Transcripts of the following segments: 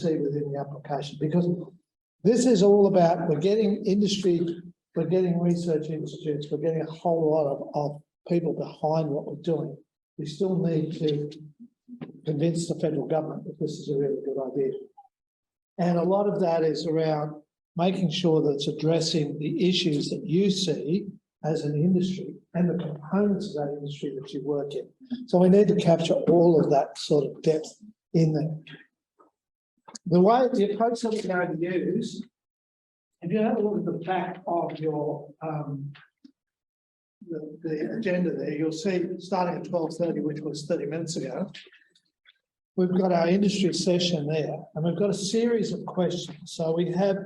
see within the application, because this is all about, we're getting industry, we're getting research institutes, we're getting a whole lot of people behind what we're doing. We still need to convince the federal government that this is a really good idea. And a lot of that is around making sure that it's addressing the issues that you see as an industry and the components of that industry that you work in. So we need to capture all of that sort of depth in there. The approach that we're going to use, if you have a look at the back of your the agenda there, you'll see starting at 12:30, which was 30 minutes ago, we've got our industry session there, and we've got a series of questions. So we have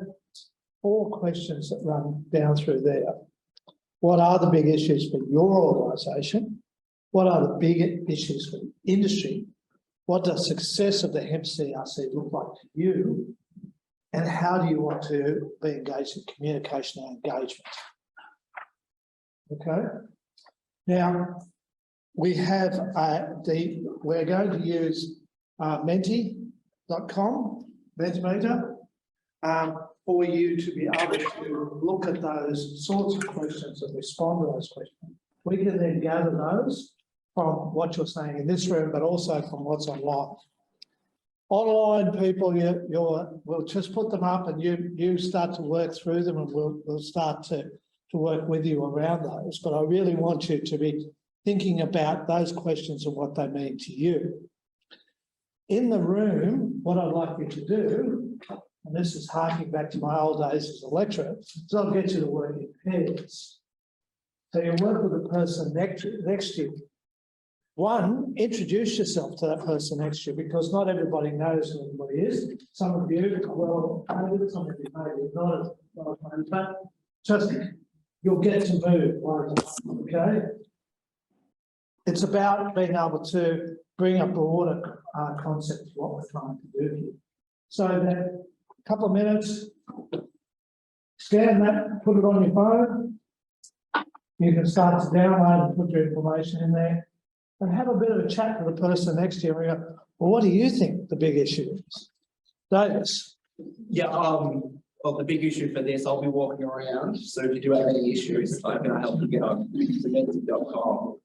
4 questions that run down through there. What are the big issues for your organisation? What are the big issues for the industry? What does success of the hemp CRC look like to you? And how do you want to be engaged in communication and engagement? Okay. Now, we have we're going to use menti.com, Mentimeter, for you to be able to look at those sorts of questions and respond to those questions. We can then gather those from what you're saying in this room, but also from what's online. Online people, we'll just put them up and you start to work through them, and we'll start to work with you around those. But I really want you to be thinking about those questions and what they mean to you. In the room, what I'd like you to do, and this is harking back to my old days as a lecturer, is I'll get you to work in pairs. So you work with the person next to you. One, introduce yourself to that person next to you, because not everybody knows who everybody is. Some of you, well, some of you maybe not, but just you'll get to move one at a time, okay? It's about being able to bring a broader concept to what we're trying to do here. So that a couple of minutes, scan that, put it on your phone. You can start to download and put your information in there, and have a bit of a chat with the person next to you. And go, well, what do you think the big issue is? Davis? Yeah, well, the big issue for this, I'll be walking around. So if you do have any issues, I can help you get on menti.com.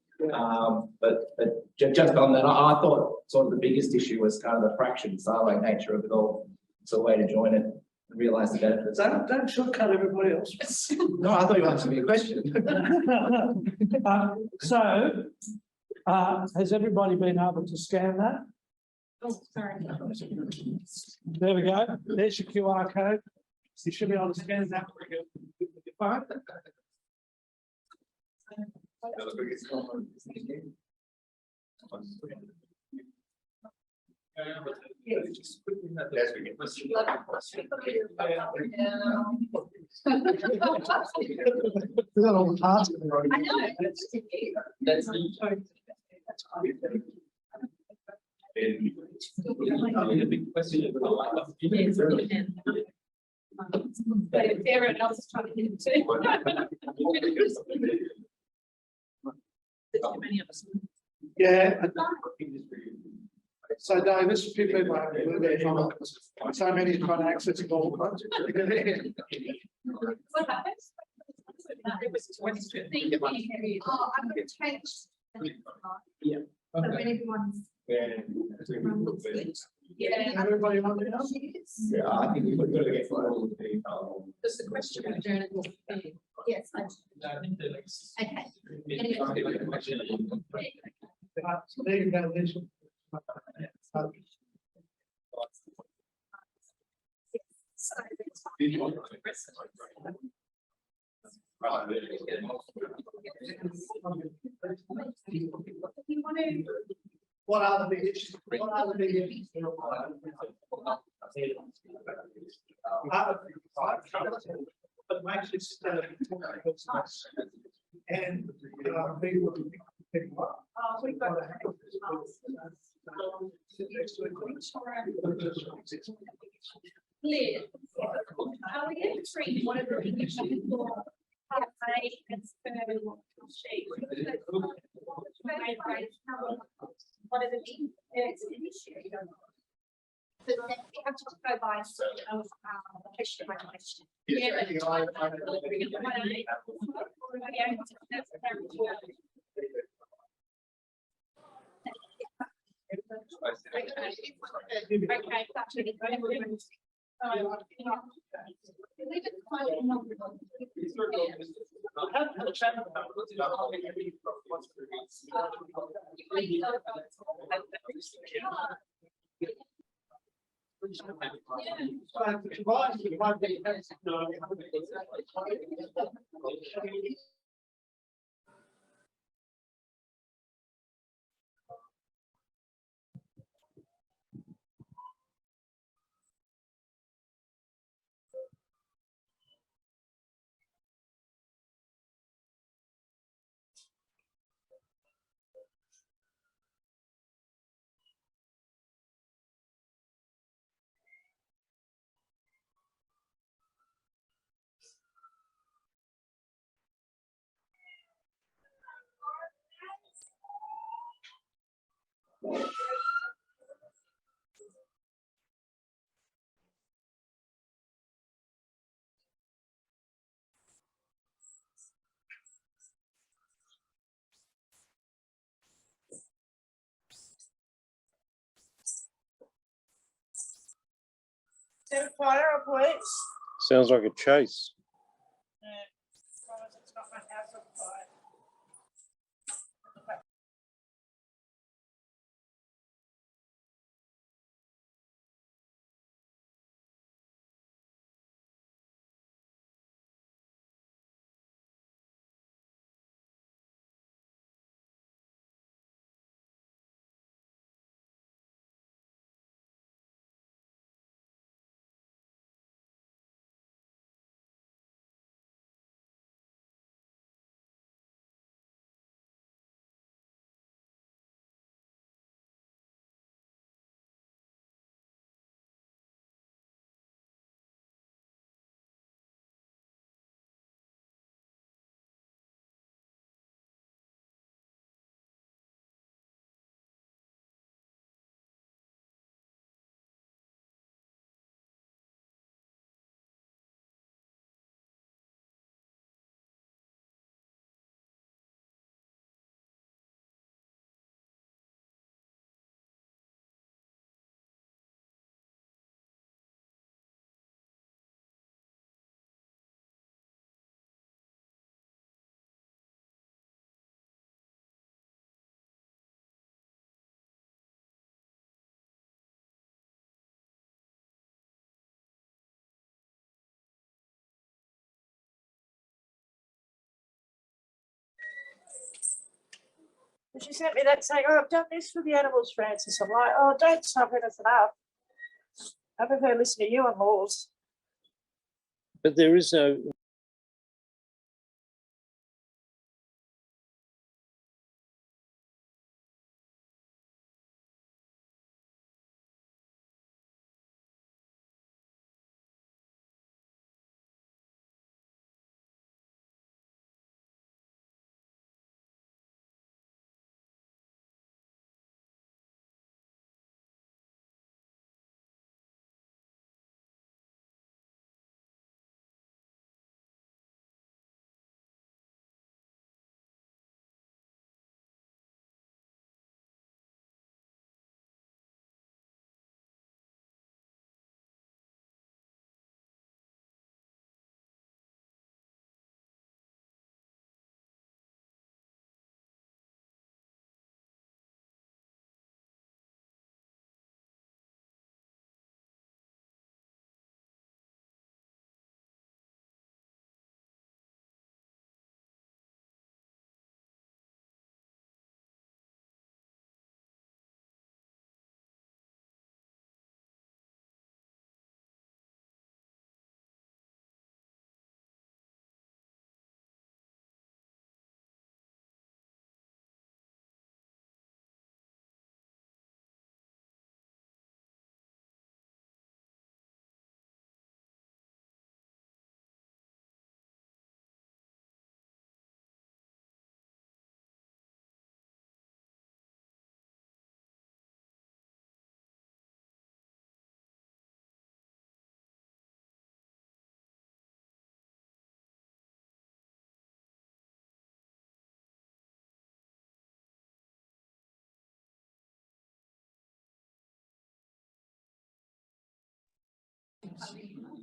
But just on that, I thought sort of the biggest issue was kind of the fraction silo nature of it all. It's a way to join it and realise the benefits. Don't shortcut everybody else. No, I thought you asked me a question. Has everybody been able to scan that? Oh, sorry. There we go. There's your QR code. You should be able to scan that with your phone. I know. But if everyone else is trying to hit it too. There's too many of us. Yeah. So Davis, a few people have so many trying to access the gold. What happens? It was 23. Oh, I'm going to change. Yeah. So when everyone's. Yeah. Everybody on there? Yeah, I think we've got to get all the Just the question of journal. Yes. Okay. There you go, Liz. What are the big issues? What are the big issues? But makes it and people up. We've got Liz, are we going to treat one of the issues for part A and sheet? What is it? It's an issue. So then we have to go by sort of, question by question. Yeah. Okay, that's really good. Fire or police? Sounds like a chase. Yeah, as long as it's not my house on fire. And she sent me that saying, oh, I've done this for the animals, Francis. I'm like, oh, don't stop anything up. I prefer listening to you on laws. But there is no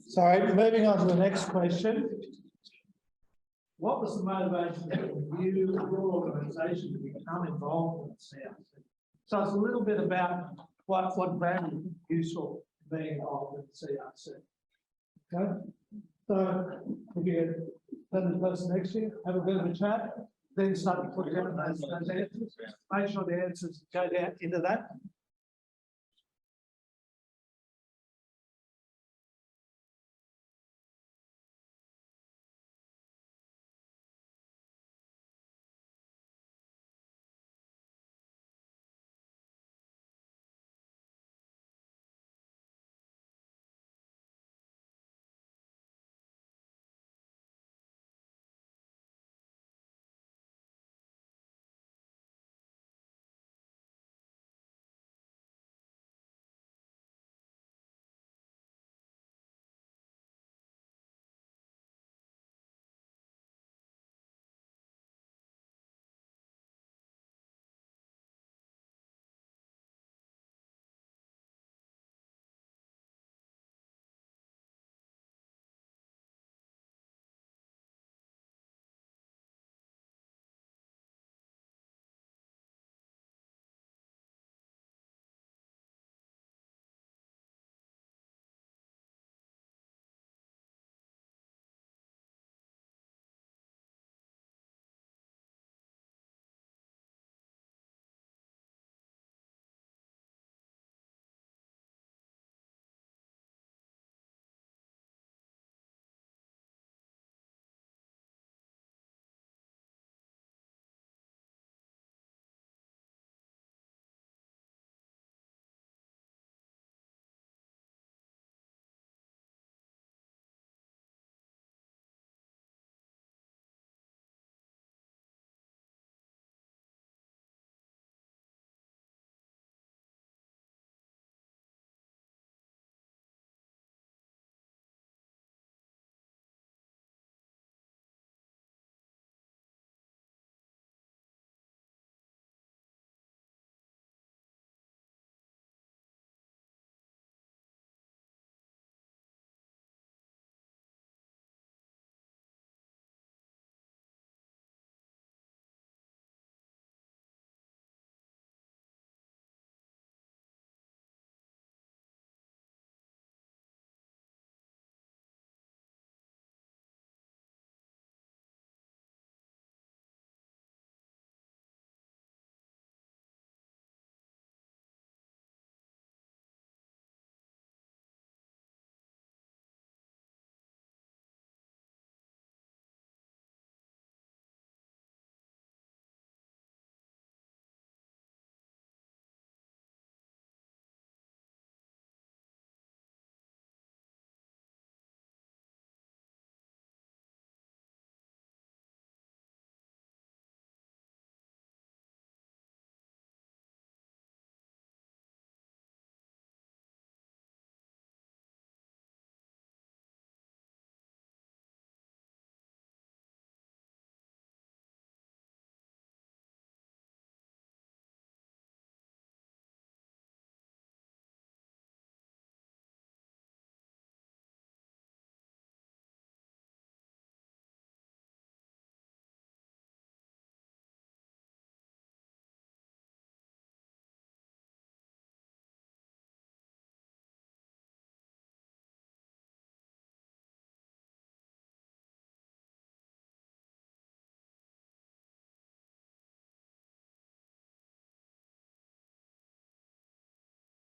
Sorry, moving on to the next question. What was the motivation for you, your organisation, to become involved in the CRC? So it's a little bit about what value you saw being involved in the CRC. Okay, so if you let the person next to you have a bit of a chat, then start to put down those answers. Make sure the answers go down into that.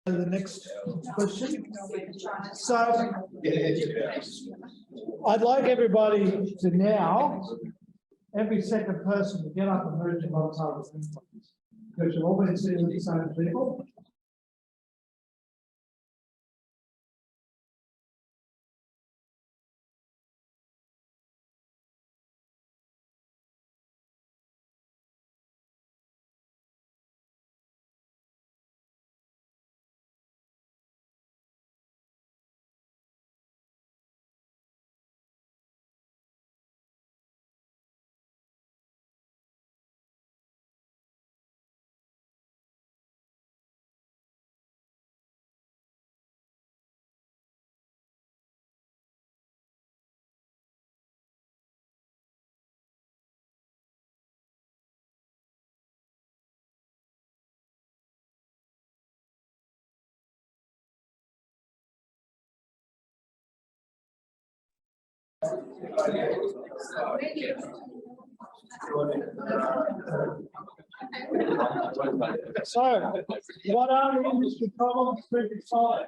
The next question. So I'd like everybody to now, every second person to get up and move to one side of the room. Because you've all been sitting with the same people. So, what are the industry problems to be solved?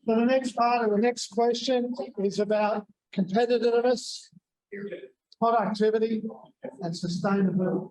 So the next part of the next question is about competitiveness, productivity, and sustainability.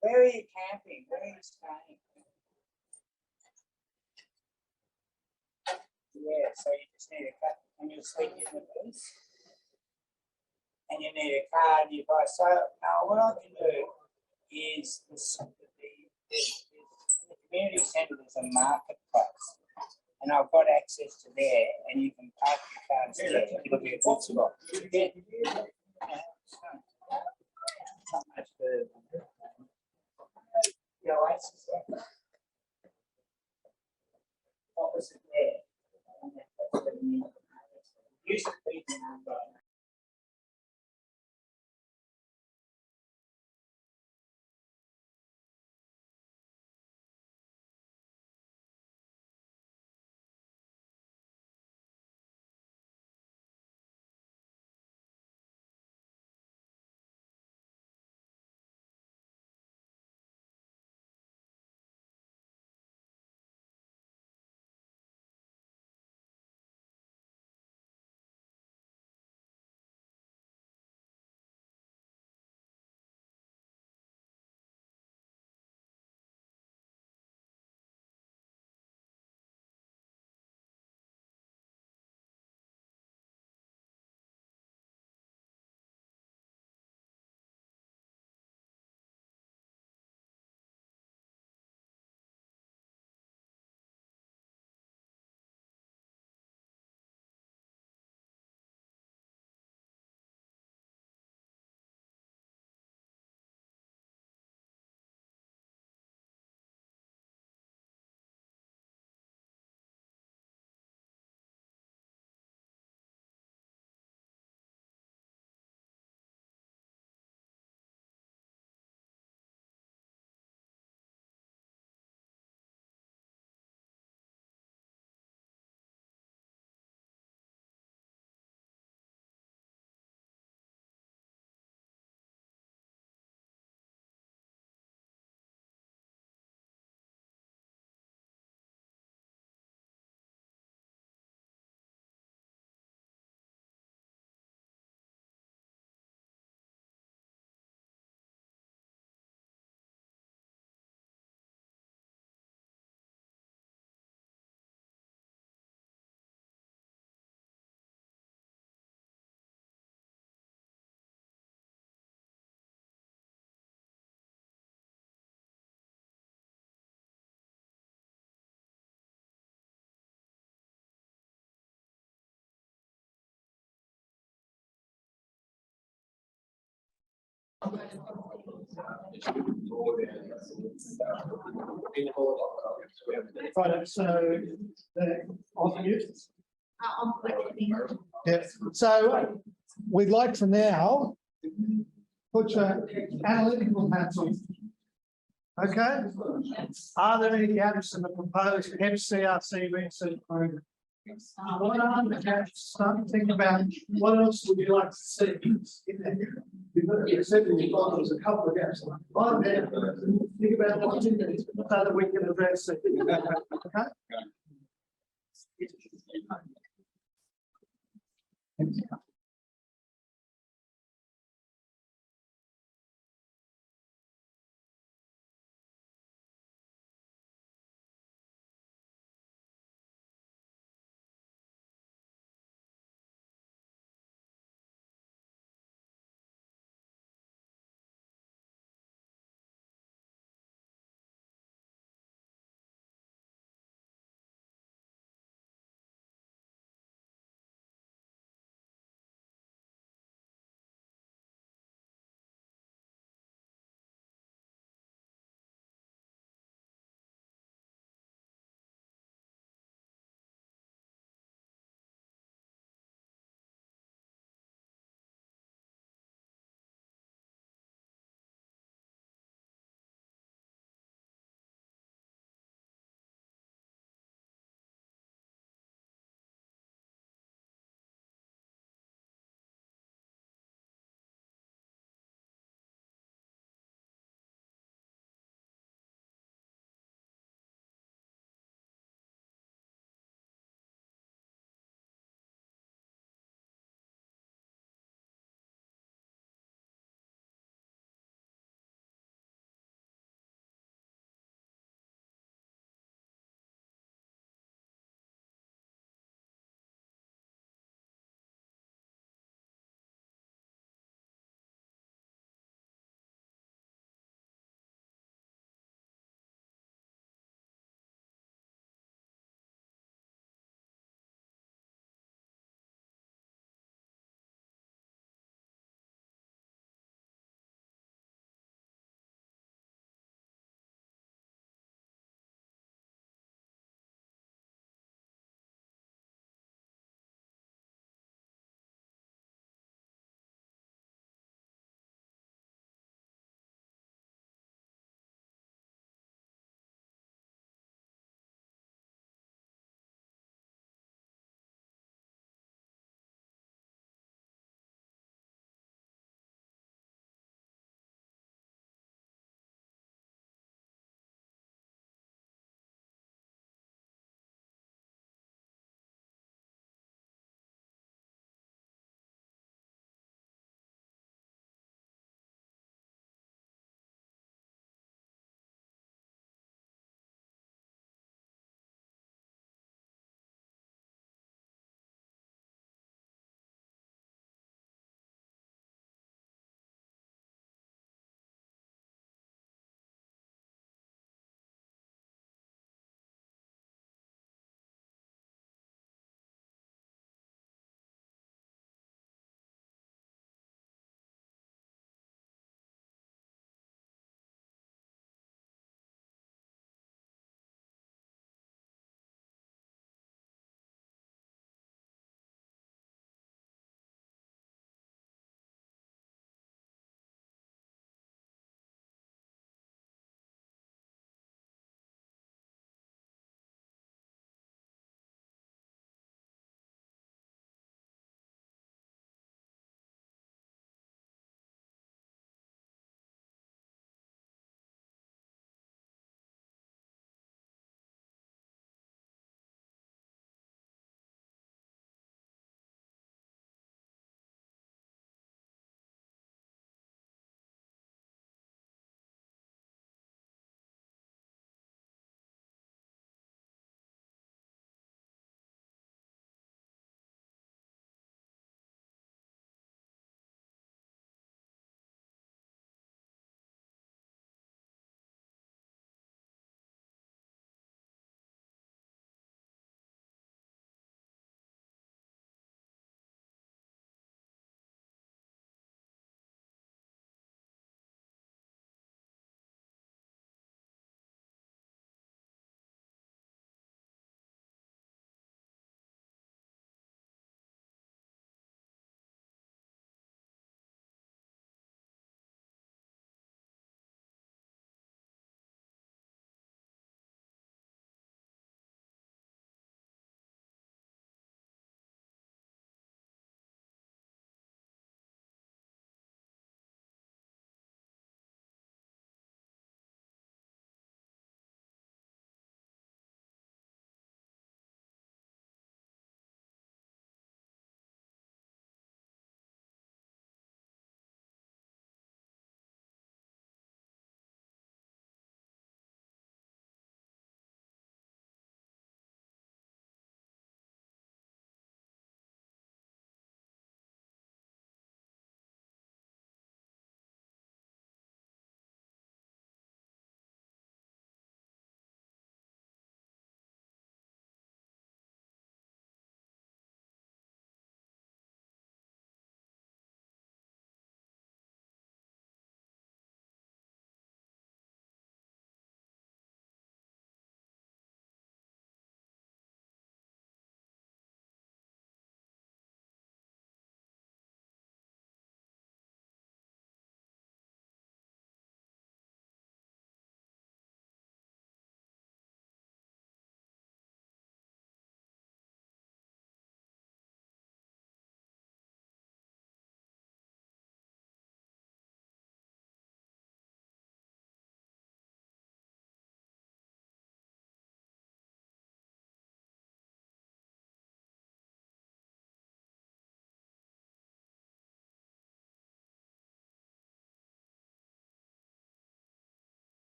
Where are you camping? Where are you staying? Yeah, so you just need a car and you'll sleep in the booth. And you need a car nearby. So what I can do is in the community centre there's a marketplace. And I've got access to there and you can park your cars there. It'll be a good spot. Not much further. The Oasis opposite there. And that's where the used to be the number. Right, so on you. Yeah, so we'd like to now put your analytical hats on. Okay? Are there any gaps in the proposed hemp CRC research program? What are the gaps? Start to think about what else would you like to see in there? You said that you thought there was a couple of gaps. Right there. Think about what's in there so that we can address it. Okay?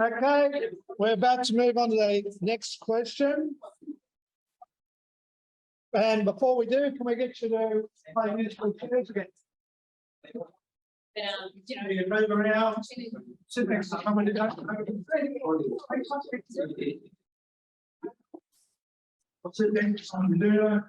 Okay, we're about to move on to the next question. And before we do, can we get you to play musical chairs again? You can move around, sit next to someone who doesn't know. Sit next to someone who do.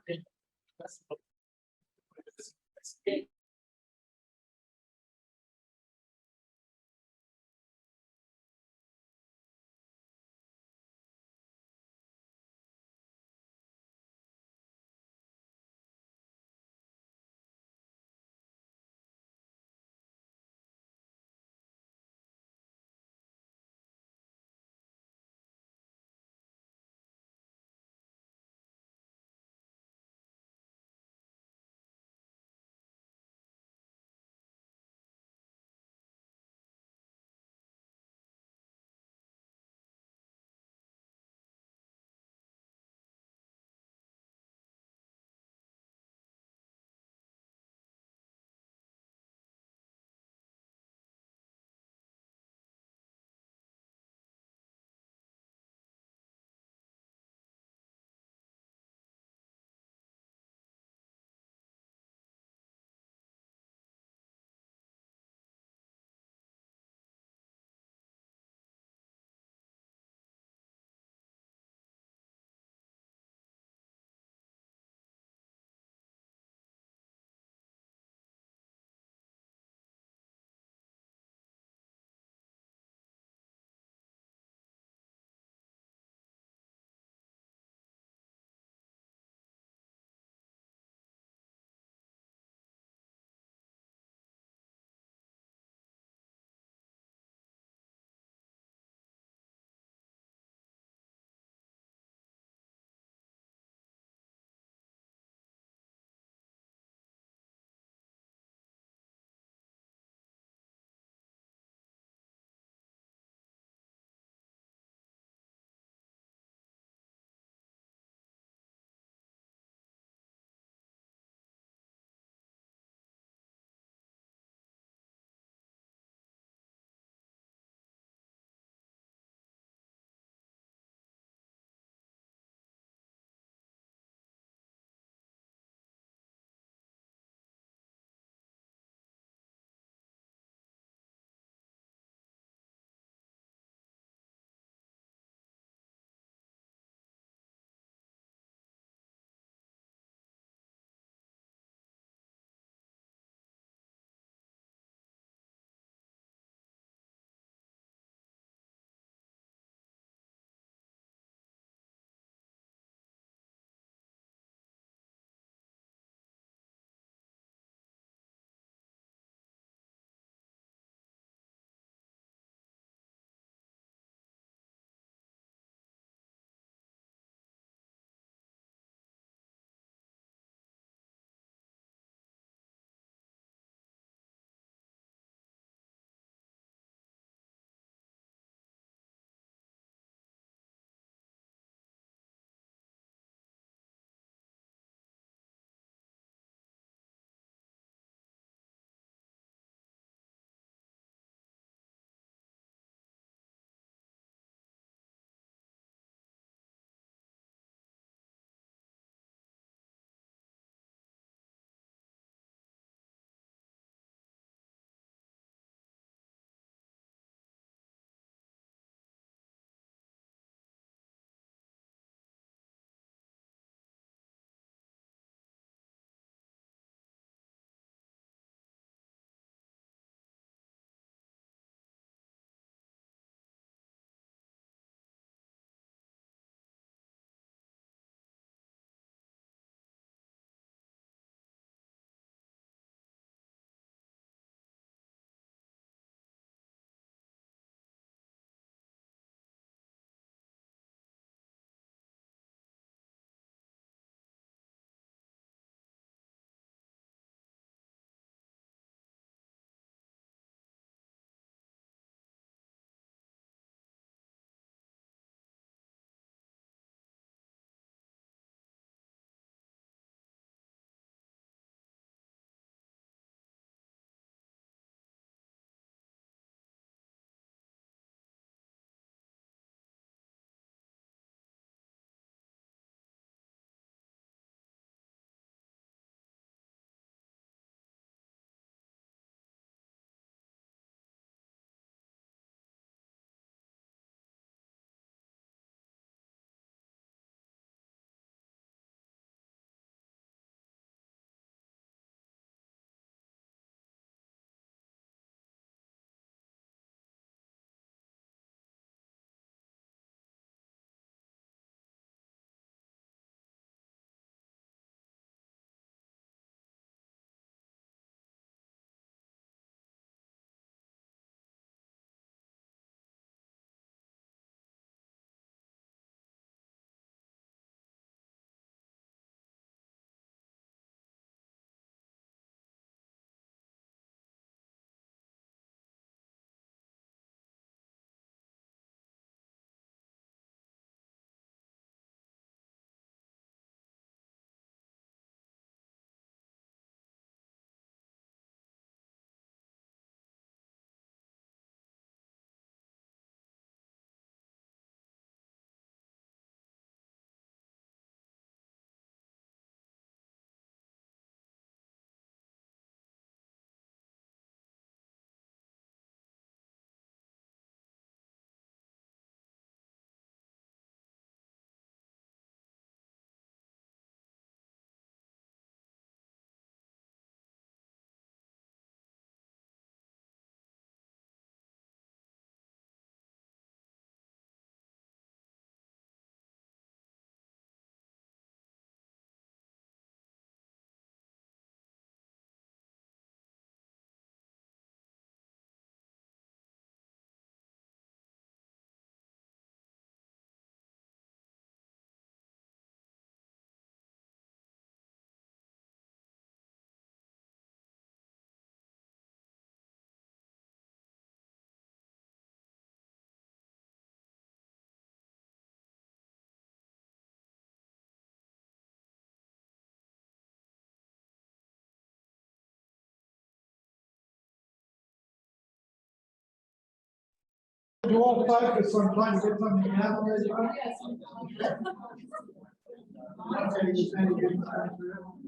You all focus on trying to get something out of this, right?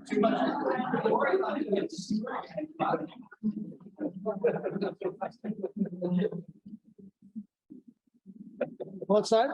Too much. What's that?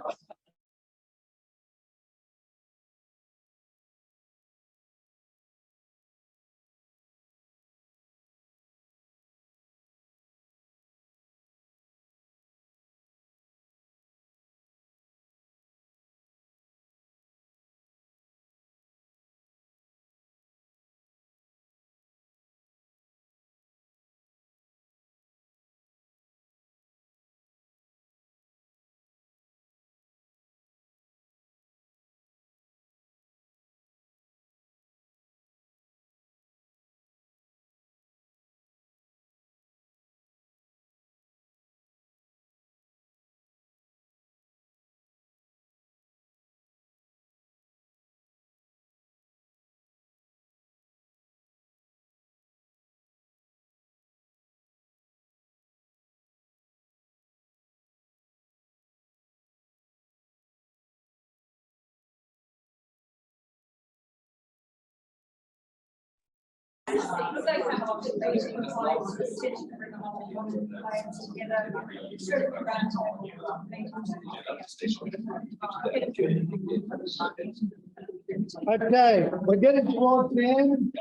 Okay, we're getting towards the end.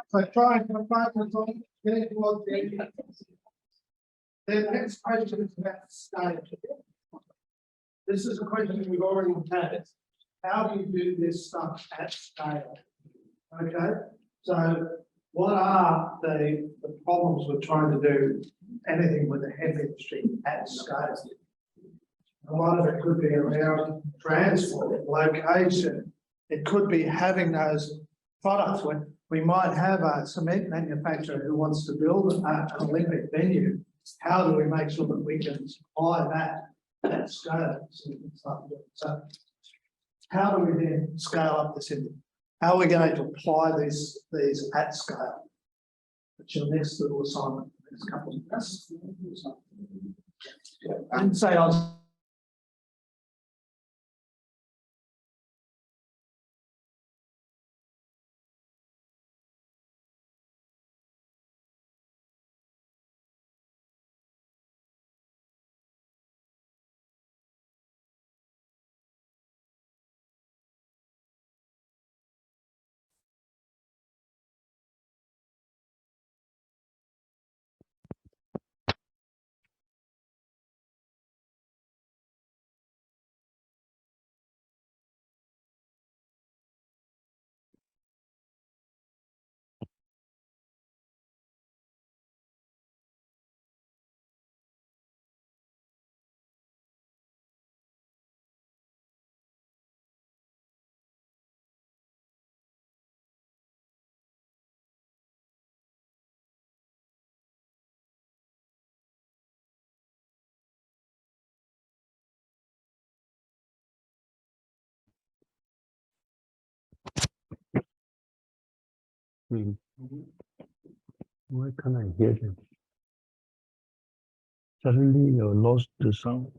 So try and focus on getting towards the end. The next question is about scale. This is a question we've already had. How do you do this stuff at scale? Okay, so what are the problems we're trying to do anything with the hemp industry at scale? A lot of it could be around transport, location. It could be having those products. When we might have a cement manufacturer who wants to build an Olympic venue, how do we make sure that we can supply that at scale? So we can start doing it. So how do we then scale up this industry? How are we going to apply these at scale? That's your next little assignment for the next couple of minutes. I didn't say I was. Why can't I hear them? Suddenly you lost the sound.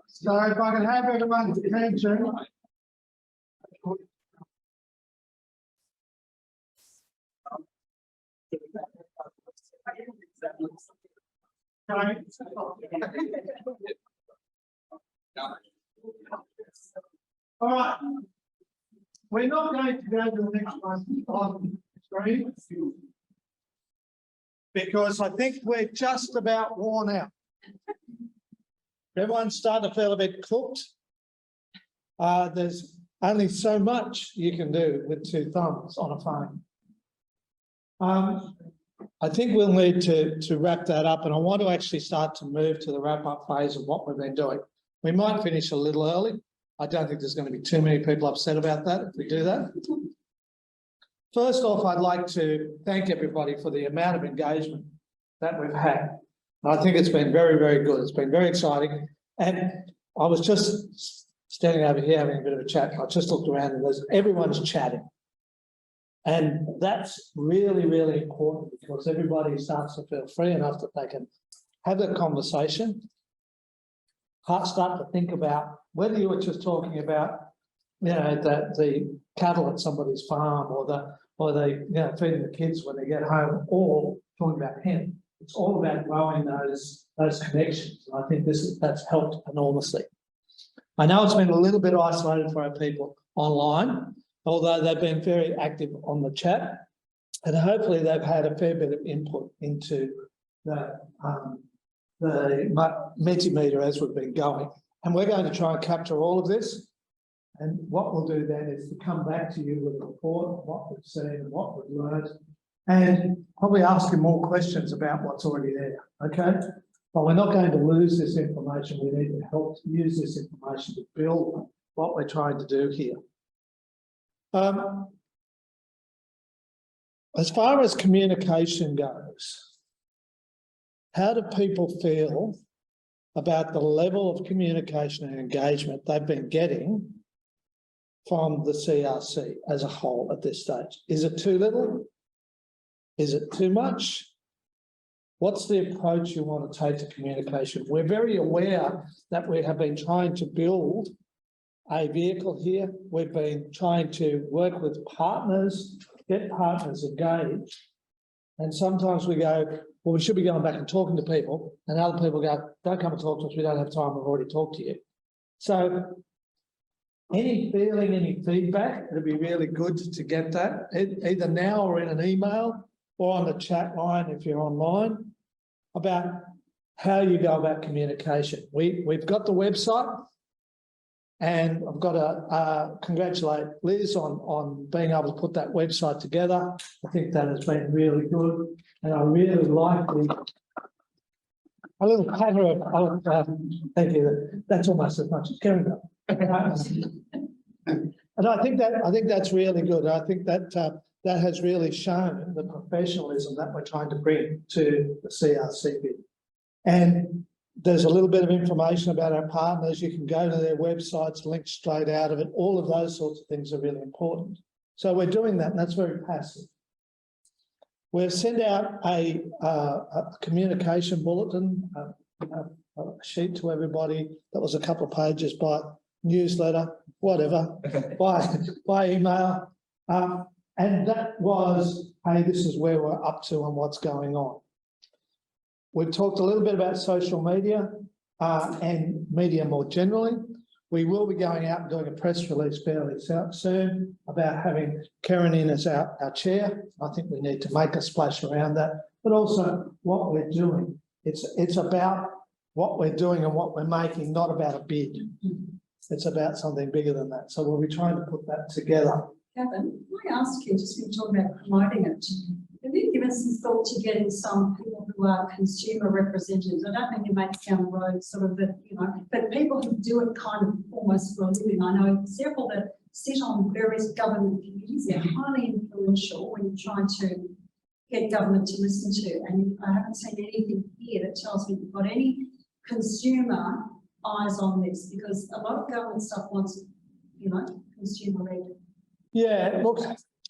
So if I can have everyone's attention. All right. We're not going to go to the next one on screen because I think we're just about worn out. Everyone's starting to feel a bit cooked. There's only so much you can do with two thumbs on a phone. I think we'll need to wrap that up, and I want to actually start to move to the wrap-up phase of what we've been doing. We might finish a little early. I don't think there's going to be too many people upset about that if we do that. First off, I'd like to thank everybody for the amount of engagement that we've had. I think it's been very, very good. It's been very exciting. And I was just standing over here having a bit of a chat. I just looked around and everyone's chatting. And that's really, really important because everybody starts to feel free enough that they can have that conversation, start to think about whether you were just talking about, you know, the cattle at somebody's farm or the you know, feeding the kids when they get home, or talking about hemp. It's all about growing those connections. And I think that's helped enormously. I know it's been a little bit isolated for our people online, although they've been very active on the chat, and hopefully they've had a fair bit of input into the Mentimeter as we've been going. And we're going to try and capture all of this. And what we'll do then is to come back to you with a report on what we've seen and what we've learned, and probably ask you more questions about what's already there, okay? But we're not going to lose this information. We need to help use this information to build what we're trying to do here. As far as communication goes, how do people feel about the level of communication and engagement they've been getting from the CRC as a whole at this stage? Is it too little? Is it too much? What's the approach you want to take to communication? We're very aware that we have been trying to build a vehicle here. We've been trying to work with partners, get partners engaged. And sometimes we go, well, we should be going back and talking to people. And other people go, don't come and talk to us. We don't have time. We've already talked to you. So any feeling, any feedback, it'd be really good to get that either now or in an email or on the chat line if you're online, about how you go about communication. We've got the website, and I've got to congratulate Liz on being able to put that website together. I think that has been really good, and I really like a little patter of thank you. That's almost as much as Karen does. And I think that's really good. I think that that has really shown the professionalism that we're trying to bring to the CRC bit. And there's a little bit of information about our partners. You can go to their websites, link straight out of it. All of those sorts of things are really important. So we're doing that, and that's very passive. We've sent out a communication bulletin, a sheet to everybody that was a couple of pages by newsletter, whatever, by email. And that was, hey, this is where we're up to and what's going on. We've talked a little bit about social media and media more generally. We will be going out and doing a press release fairly soon about having Karen in as our chair. I think we need to make a splash around that, but also what we're doing. It's about what we're doing and what we're making, not about a bid. It's about something bigger than that. So we'll be trying to put that together. Kevin, can I ask you, just when you're talking about promoting it, have you given some thought to getting some people who are consumer representatives? I don't mean to make it down the road sort of, but people who do it kind of almost for a living. I know several that sit on various government committees. They're highly influential when you're trying to get government to listen to. And I haven't seen anything here that tells me you've got any consumer eyes on this, because a lot of government stuff wants, consumer led. Yeah, look,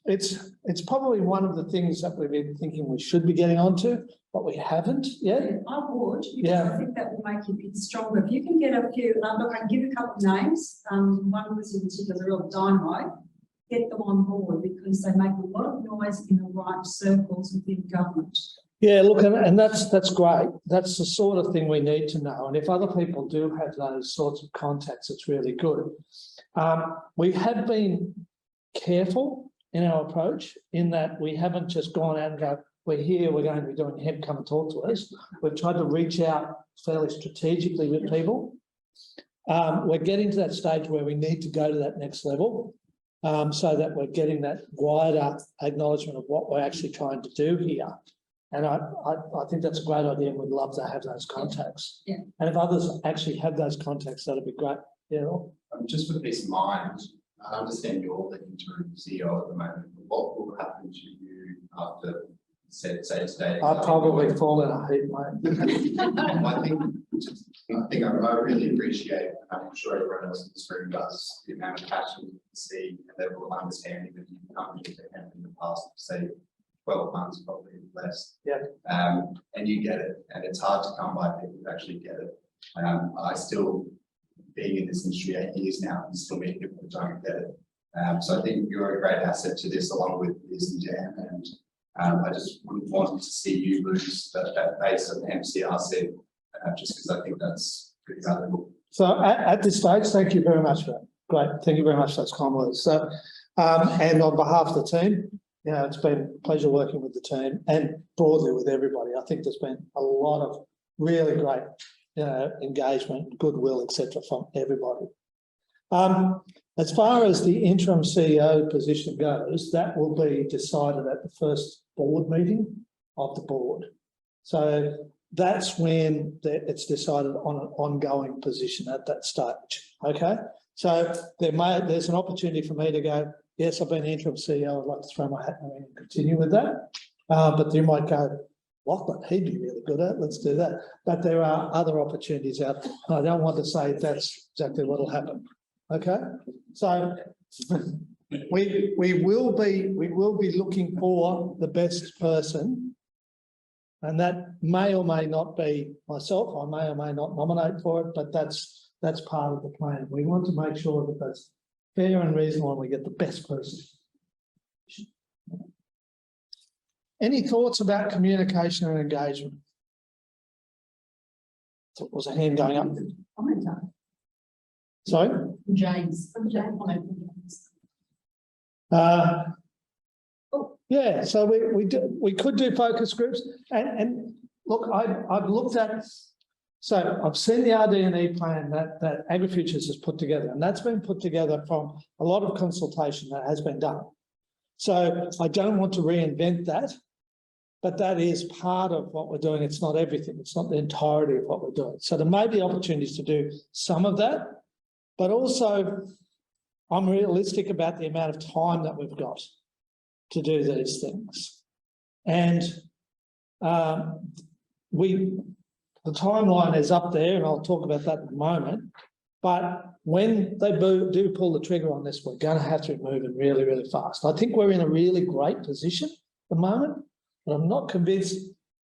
it's probably one of the things that we've been thinking we should be getting onto, but we haven't yet. I would, because Yeah. I think that will make you a bit stronger. If you can get a few, look, I can give a couple of names. One was in particular a real dynamo. Get them on board because they make a lot of noise in the right circles within government. Yeah, look, and that's great. That's the sort of thing we need to know. And if other people do have those sorts of contacts, it's really good. We have been careful in our approach in that we haven't just gone out and go, we're here, we're going to be doing hemp, come and talk to us. We've tried to reach out fairly strategically with people. We're getting to that stage where we need to go to that next level so that we're getting that wider acknowledgement of what we're actually trying to do here. And I think that's a great idea and we'd love to have those contacts. Yeah. And if others actually have those contacts, that'd be great. Yeah. Just for peace of mind, I understand you're the interim CEO at the moment, but what will happen to you after, say today? I'd probably fall in a heap, mate. I think I really appreciate, and I'm sure everyone else in this room does, the amount of passion you see and level of understanding that you've come into hemp in the past, say 12 months, probably less. Yeah. And you get it, and it's hard to come by people who actually get it. I still, being in this industry 8 years now, and still meet people who don't get it. So I think you're a great asset to this, along with Liz and Dan, and I just wouldn't want to see you lose that base of hemp CRC, just because I think that's pretty valuable. So at this stage, thank you very much for that. Great. Thank you very much for those kind words. So, and on behalf of the team, you know, it's been a pleasure working with the team and broadly with everybody. I think there's been a lot of really great engagement, goodwill, etc. from everybody. As far as the interim CEO position goes, that will be decided at the first board meeting of the board. So that's when it's decided on an ongoing position at that stage. Okay, so there's an opportunity for me to go, yes, I've been interim CEO, I'd like to throw my hat in the ring and continue with that. But you might go, what would he be really good at? Let's do that. But there are other opportunities out there. I don't want to say that's exactly what will happen. Okay, so we will be looking for the best person, and that may or may not be myself. I may or may not nominate for it, but that's part of the plan. We want to make sure that that's fair and reasonable and we get the best person. Any thoughts about communication and engagement? There was a hand going up. Sorry? James. Yeah, so we could do focus groups and look, I've looked at, so I've seen the RD&E plan that AgriFutures has put together, and that's been put together from a lot of consultation that has been done. So I don't want to reinvent that, but that is part of what we're doing. It's not everything. It's not the entirety of what we're doing. So there may be opportunities to do some of that, but also I'm realistic about the amount of time that we've got to do these things. And the timeline is up there, and I'll talk about that in a moment. But when they do pull the trigger on this, we're going to have to be moving really, really fast. I think we're in a really great position at the moment, but I'm not convinced,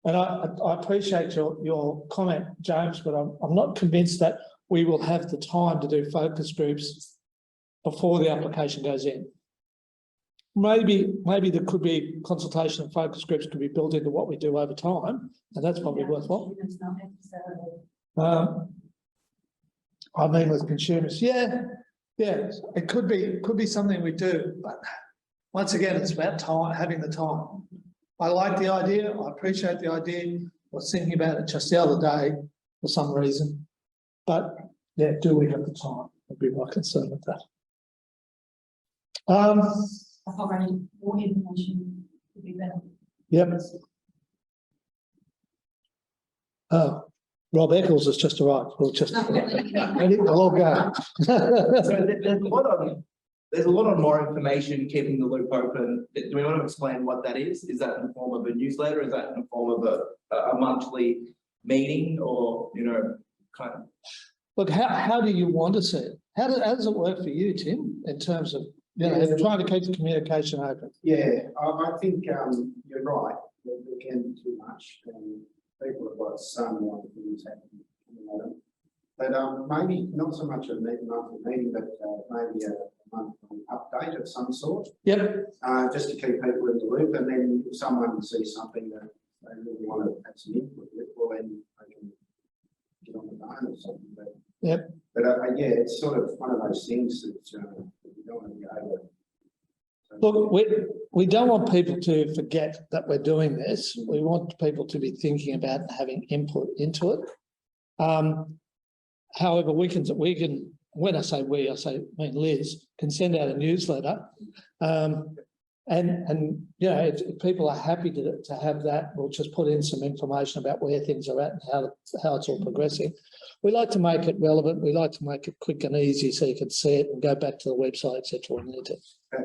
and I appreciate your comment, James, but I'm not convinced that we will have the time to do focus groups before the application goes in. Maybe there could be consultation and focus groups could be built into what we do over time, and that's probably worthwhile. I mean, with consumers, yeah, it could be something we do, but once again, it's about time, having the time. I like the idea. I appreciate the idea. I was thinking about it just the other day for some reason, but yeah, do we have the time? I'd be my concern with that. More information would be better. Yep. Oh, Rob Eccles has just arrived. We'll just we'll all go. So there's a lot of more information, keeping the loop open. Do we want to explain what that is? Is that in the form of a newsletter? Is that in the form of a monthly meeting, or kind of? Look, how do you want to see it? How does it work for you, Tim, in terms of you know, trying to keep the communication open. Yeah, I think, you're right, that there can be too much, and people have got some things happening at them. But, maybe not so much a monthly meeting, but, maybe a monthly update of some sort. Yep. Just to keep people in the loop, and then if someone sees something that they really want to have some input with, well, then they can get on the phone or something, but. Yep. But, yeah, it's sort of one of those things that, you don't want to go over. Look, we don't want people to forget that we're doing this. We want people to be thinking about having input into it. However, we can, when I say we, I mean Liz, can send out a newsletter. And you know, if people are happy to have that, we'll just put in some information about where things are at and how it's all progressing. We like to make it relevant. We like to make it quick and easy so you can see it and go back to the website, etc. We need to.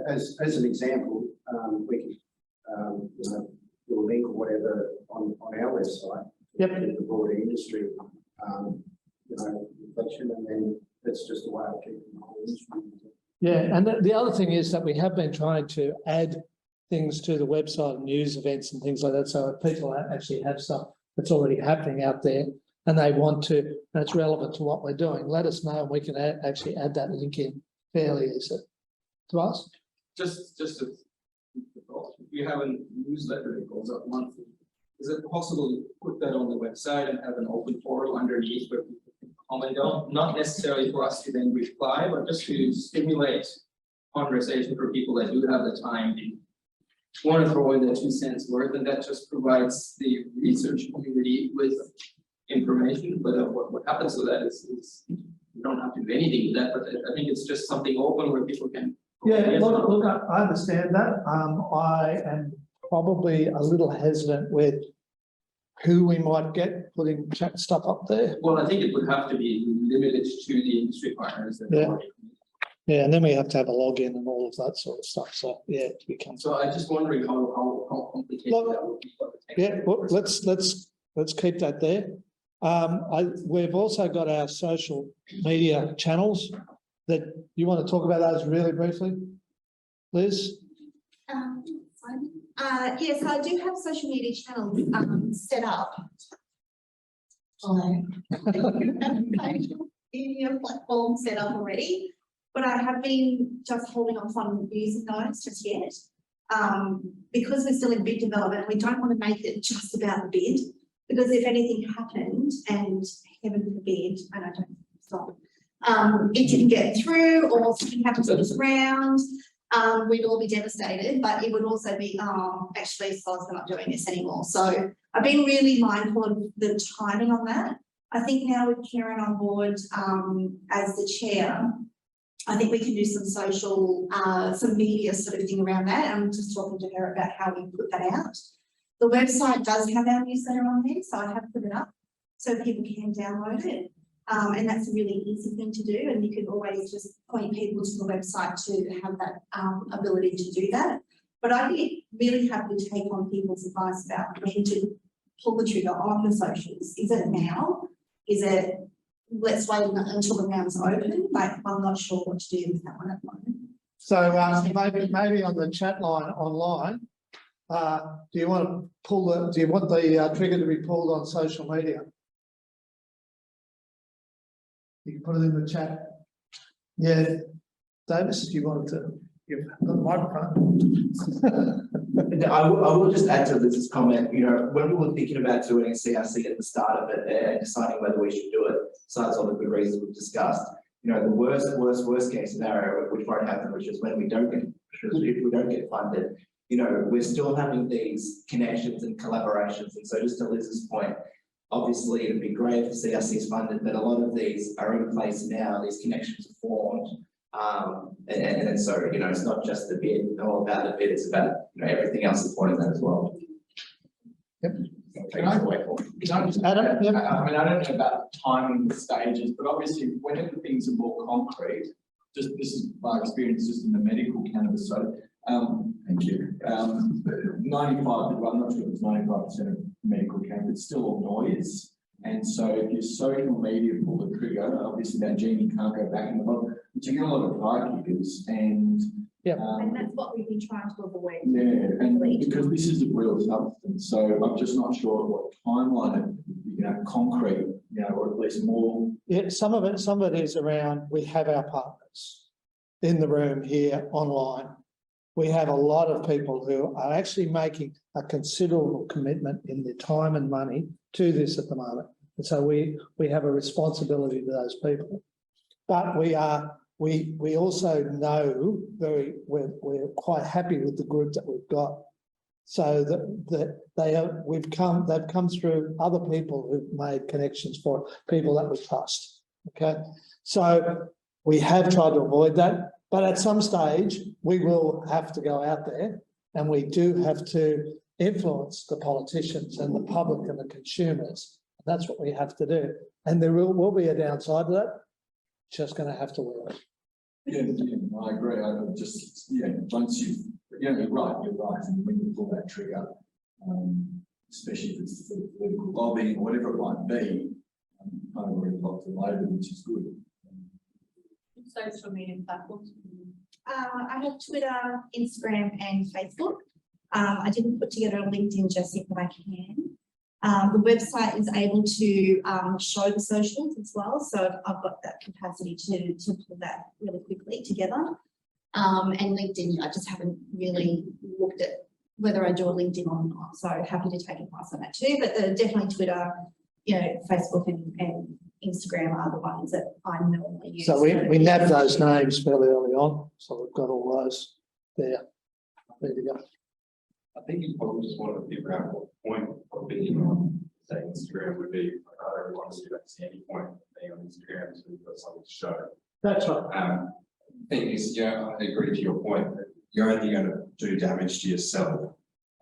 As an example, we can, you know, do a link or whatever on our website. Yep. The broader industry, you know, reflection, and then that's just a way of keeping the whole industry. Yeah, and the other thing is that we have been trying to add things to the website, news events and things like that. So if people actually have stuff that's already happening out there and they want to, and it's relevant to what we're doing, let us know and we can actually add that link in fairly easily to us. Just if you have a newsletter that goes up monthly, is it possible to put that on the website and have an open forum underneath where people can comment on? Not necessarily for us to then reply, but just to stimulate conversation for people that do have the time and want to throw in their 2 cents worth, and that just provides the research community with information. But what happens to that is you don't have to do anything with that, but I think it's just something open where people can. Yeah, look, I understand that. I am probably a little hesitant with who we might get putting chat stuff up there. Well, I think it would have to be limited to the industry partners that Yeah. already. Yeah, and then we have to have a login and all of that sort of stuff. So yeah, it becomes. So I'm just wondering how complicated Look, that would be. Yeah, well, let's keep that there. We've also got our social media channels that you want to talk about those really briefly, Liz? Yes, I do have social media channels set up. Media platform set up already, but I have been just holding off on using those just yet. Because we're still in bid development, we don't want to make it just about the bid, because if anything happened, and heaven forbid, and I don't stop, it didn't get through or something happens to this round, we'd all be devastated, but it would also be, actually, so I'm not doing this anymore. So I've been really mindful of the timing on that. I think now with Karen on board as the chair, I think we can do some social, some media sort of thing around that. I'm just talking to her about how we put that out. The website does have our newsletter on there, so I have put it up so people can download it. And that's a really easy thing to do, and you can always just point people to the website to have that ability to do that. But I'd be really happy to take on people's advice about when to pull the trigger on the socials. Is it now? Is it let's wait until the round's open? Like, I'm not sure what to do with that one at the moment. So maybe on the chat line online, do you want to pull the? Do you want the trigger to be pulled on social media? You can put it in the chat. Yeah, Davis, if you wanted to give the microphone. I will just add to Liz's comment, you know, when we were thinking about doing a CRC at the start of it and deciding whether we should do it, besides all the good reasons we've discussed, you know, the worst case scenario, which won't happen, which is when we don't get, if we don't get funded, you know, we're still having these connections and collaborations. And so just to Liz's point, obviously it'd be great if CRC is funded, but a lot of these are in place now, these connections are formed. And so, you know, it's not just the bid, all about the bid, it's about, you know, everything else supporting that as well. Yep. Can I just Adam? Yep. I mean, I don't know about timing the stages, but obviously whenever things are more concrete, just this is my experience just in the medical cannabis. So thank you. 95, well, I'm not sure if it's 95% of medical cannabis, it's still all noise. And so if your social media pull the trigger, obviously that genie can't go back in the bottle, but you get a lot of fire kickers, and Yeah. And that's what we've been trying to avoid. Yeah, and because this is a real substance, so I'm just not sure what timeline, concrete, or at least more. Yeah, some of it is around, we have our partners in the room here online. We have a lot of people who are actually making a considerable commitment in their time and money to this at the moment. And so we have a responsibility to those people. But we also know we're quite happy with the group that we've got. So that they've come through other people who've made connections for people that we trust. Okay. So we have tried to avoid that, but at some stage we will have to go out there and we do have to influence the politicians and the public and the consumers. That's what we have to do. And there will be a downside to that. Just going to have to work. Yeah, I agree. Once you're right. And when you pull that trigger, especially if it's for political lobbying or whatever it might be, kind of already got to labour, which is good. Social media platforms. I have Twitter, Instagram, and Facebook. I didn't put together a LinkedIn just yet, but I can. The website is able to show the socials as well, so I've got that capacity to pull that really quickly together. And LinkedIn, I just haven't really looked at whether I do a LinkedIn or not, so happy to take advice on that too. But definitely Twitter, Facebook and Instagram are the ones that I normally use. So we nab those names fairly early on, so we've got all those there. There you go. I think you probably just want to figure out what point of being on, say, Instagram would be. I don't want to see any point of being on Instagram so you've got something to show. That's right. Thing is, I agree to your point that you're only going to do damage to yourself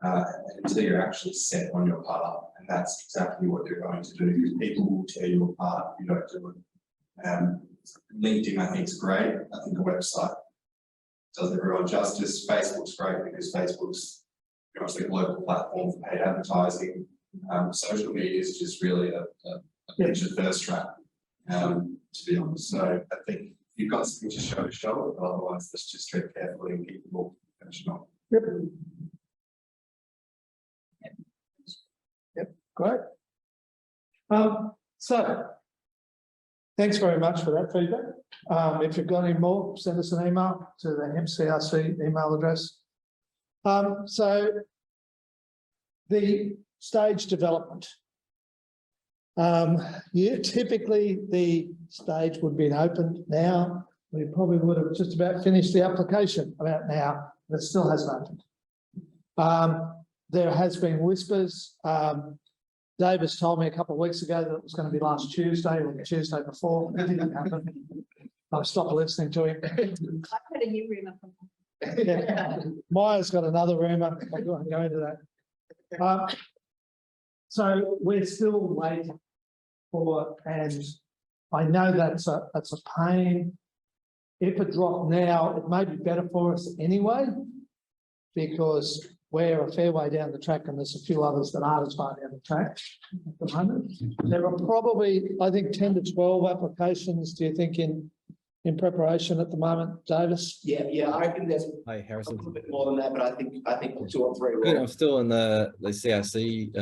until you're actually set on your path. And that's exactly what you're going to do, because people will tear you apart if you don't do it. LinkedIn, I think, is great. I think the website does everyone justice. Facebook's great because Facebook's obviously a local platform for paid advertising. Social media is just really a picture thirst trap, to be honest. So I think you've got something to show it, but otherwise let's just tread carefully and keep the ball professional. Yep, great. So thanks very much for that feedback. If you've got any more, send us an email to the CRC email address. So the stage development. Typically the stage would be opened now. We probably would have just about finished the application about now, but it still hasn't opened. There has been whispers. Davis told me a couple of weeks ago that it was going to be last Tuesday or the Tuesday before. It didn't happen. I stopped listening to him. I've heard a new rumour from him. Yeah. Maya's got another rumour. I won't go into that. So we're still waiting for, and I know that's a pain. If it dropped now, it may be better for us anyway, because we're a fair way down the track and there's a few others that aren't as far down the track at the moment. There are probably, I think, 10 to 12 applications, do you think, in preparation at the moment, Davis? Yeah, I reckon there's Hi, a Harrison. little bit more than that, but I think 2 or 3 Good. will. I'm still in the CRC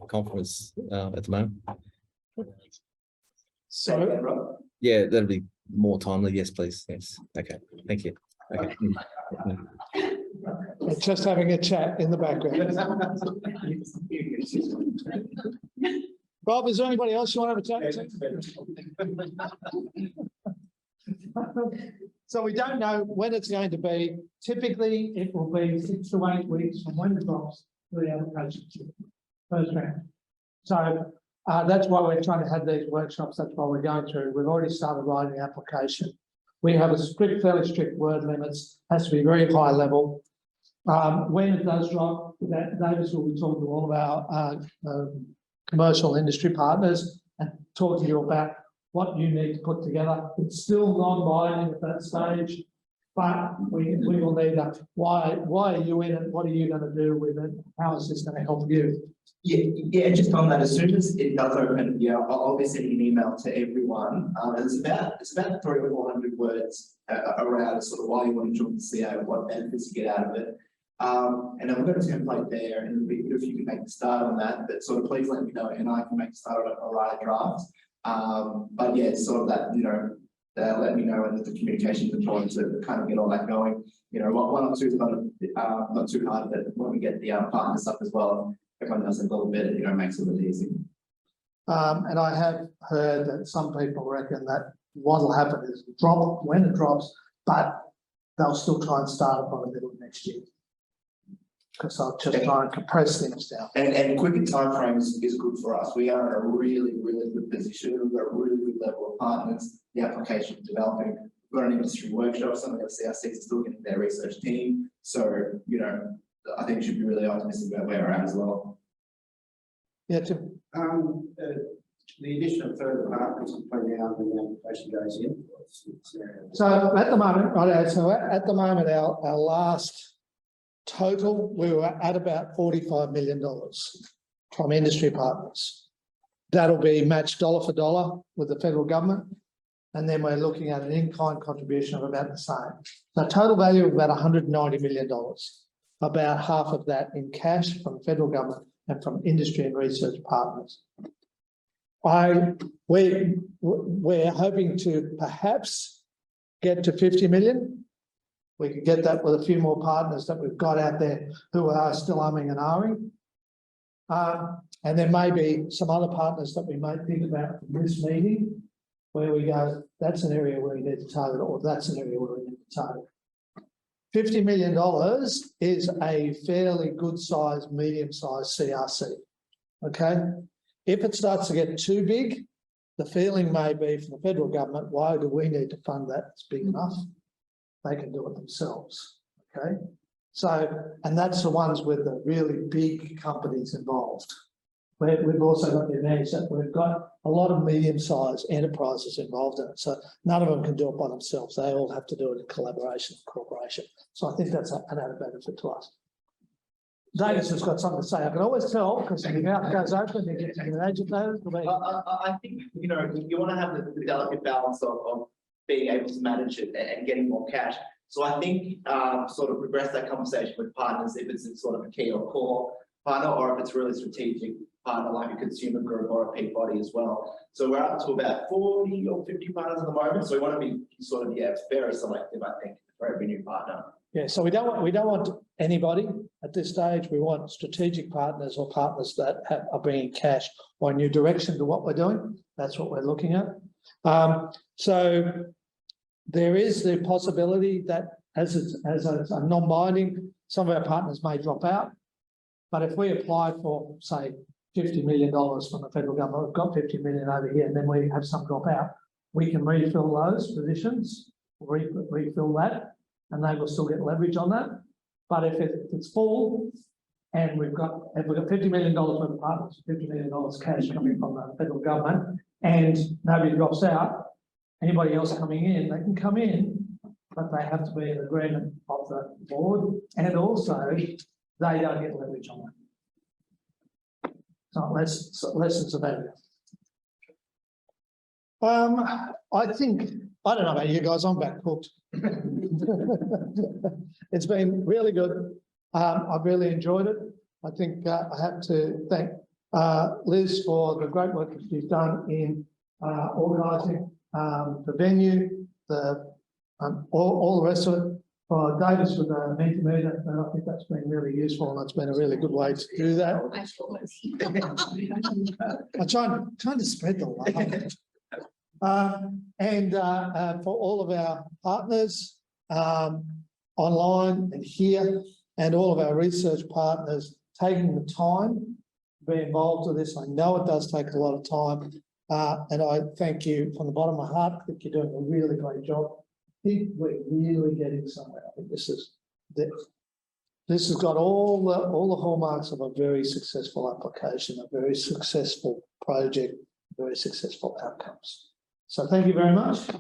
conference at the moment. So, Yeah, that'll be more timely. Yes, please. Yes. Okay. Thank you. Okay. we're just having a chat in the background. Bob, is there anybody else you want to have a chat to? So we don't know when it's going to be. Typically, it will be 6 to 8 weeks from when it drops to the application first round. So that's why we're trying to have these workshops. That's why we're going through. We've already started writing the application. We have a fairly strict word limits. Has to be very high level. When it does drop, that Davis will be talking to all of our commercial industry partners and talk to you about what you need to put together. It's still non-binding at that stage. But we will need why are you in it? What are you going to do with it? How is this going to help you? Yeah, just on that, as soon as it does open, yeah, I'll be sending an email to everyone. It's about 300 or 400 words around sort of why you want to join the CA, what benefits you get out of it. And then we've got a template there, and it'll be good if you can make a start on that. But sort of please let me know, and I can make a start on a write a draft. But yeah, it's sort of that, let me know, and the communication is important to kind of get all that going. One or two is not too hard, but when we get the partners up as well, everyone does it a little bit, it makes it a little easy. And I have heard that some people reckon that what will happen is drop when it drops, but they'll still try and start it by the middle of next year. Because I'll just try and compress things down. And quicker timeframes is good for us. We are in a really, really good position. We've got a really good level of partners. The application is developing. We've got an industry workshop. Some of the CRCs are still getting their research team. So, I think we should be really optimistic about where we're at as well. Yeah, Tim. The addition of further partners between now and the application goes in. So at the moment, at the moment, our last total, we were at about $45 million from industry partners. That'll be matched dollar for dollar with the federal government. And then we're looking at an in-kind contribution of about the same. So total value of about $190 million, about half of that in cash from the federal government and from industry and research partners. We're hoping to perhaps get to 50 million. We could get that with a few more partners that we've got out there who are still umming and ahhing. And there may be some other partners that we may think about from this meeting where we go, that's an area where we need to target, or that's an area where we need to target. $50 million is a fairly good size, medium sized CRC. Okay. If it starts to get too big, the feeling may be from the federal government, why do we need to fund that? It's big enough. They can do it themselves. Okay. So, and that's the ones with the really big companies involved. We've also got the advantage that we've got a lot of medium-sized enterprises involved in it. So none of them can do it by themselves. They all have to do it in collaboration, cooperation. So I think that's an added benefit to us. Davis has got something to say. I can always tell because your mouth goes open, you get agitated. I think, you want to have the delicate balance of being able to manage it and getting more cash. So I think sort of progress that conversation with partners if it's sort of a key or core partner, or if it's really strategic partner like a consumer group or a peak body as well. So we're up to about 40 or 50 partners at the moment. So we want to be sort of very selective, I think, for every new partner. Yeah, so we don't want anybody at this stage. We want strategic partners or partners that are bringing cash or a new direction to what we're doing. That's what we're looking at. So there is the possibility that as a non-binding, some of our partners may drop out. But if we apply for, say, $50 million from the federal government, we've got 50 million over here, and then we have some drop out, we can refill those positions, refill that, and they will still get leverage on that. But if it's full, and if we've got $50 million worth of partners, $50 million cash coming from the federal government, and nobody drops out, anybody else coming in, they can come in, but they have to be in agreement of the board, and also they don't get leverage on that. So lessons about it. I think, I don't know about you guys, I'm back hooked. It's been really good. I've really enjoyed it. I think I have to thank Liz for the great work that she's done in organising the venue, all the rest of it. For Davis with the Mentimeter, and I think that's been really useful, and it's been a really good way to do that. I'm trying to spread the love. And for all of our partners online and here, and all of our research partners taking the time to be involved with this. I know it does take a lot of time, and I thank you from the bottom of my heart. I think you're doing a really great job. I think we're really getting somewhere. I think this has got all the hallmarks of a very successful application, a very successful project, very successful outcomes. So thank you very much.